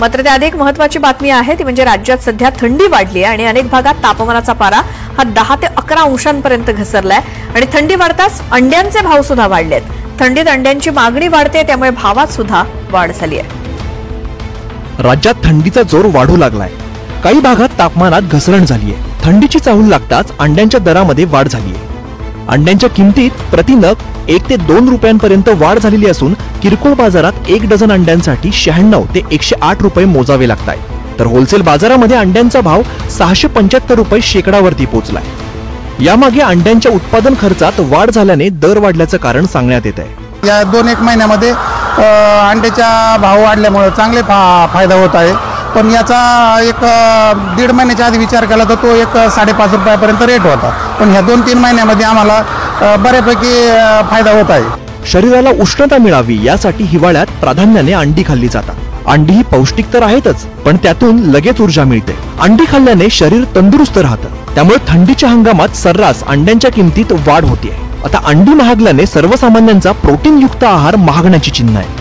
मात्र त्या अधिक महत्त्वाची बातमी आहे ती म्हणजे राज्यात सध्या थंडी वाढली आहे आणि अनेक भागात तापमानाचा पारा हा 10 ते 11 अंशांपर्यंत घसरलाय आणि थंडी वाढताच अंड्यांचे भाव सुद्धा वाढलेत। थंडीत अंड्यांची मागणी वाढते त्यामुळे भावात सुद्धा वाढ झाली आहे। राज्यात थंडीचा जोर वाढू लागलाय। काही भागात तापमानात घसरण झाली आहे। थंडीची चाहूल लागताच अंड्यांच्या दरामध्ये वाढ झाली आहे। अंड्यांच्या किमतीत प्रति नग 1 ते 2 रुपयांपर्यंत वाढ झालेली असून किरकोळ बाजारात 1 डझन अंड्यांसाठी 96 ते 108 रुपये मोजावे लागतात। तर होलसेल बाजारामध्ये अंड्यांचा भाव 675 रुपये शेकडावरती पोहोचलाय। यामागे अंड्यांच्या उत्पादन खर्चात वाढ झाल्याने दर वाढल्याचं कारण सांगण्यात येत आहे। या 2-1 महिन्यामध्ये अंड्याचा भाव वाढल्यामुळे चांगले फायदा होत आहे, पण याचा एक 1.5 महिन्याच्या आधी विचार केला तर तो एक 5.5 रुपयापर्यंत रेट होता, पण ह्या 2-3 महिन्यामध्ये आम्हाला बऱ्यापैकी फायदा होत आहे। शरीराला उष्णता मिळावी यासाठी हिवाळ्यात प्राधान्याने अंडी खाल्ली जातात। अंडी ही पौष्टिक तर आहेतच, पण त्यातून लगेच ऊर्जा मिळते। अंडी खाल्ल्याने शरीर तंदुरुस्त राहतं, त्यामुळे थंडीच्या हंगामात सर्रास अंड्यांच्या किमतीत वाढ होते। आता अंडी महागल्याने सर्वसामान्यांचा प्रोटीनयुक्त आहार महागण्याची चिन्ह आहे।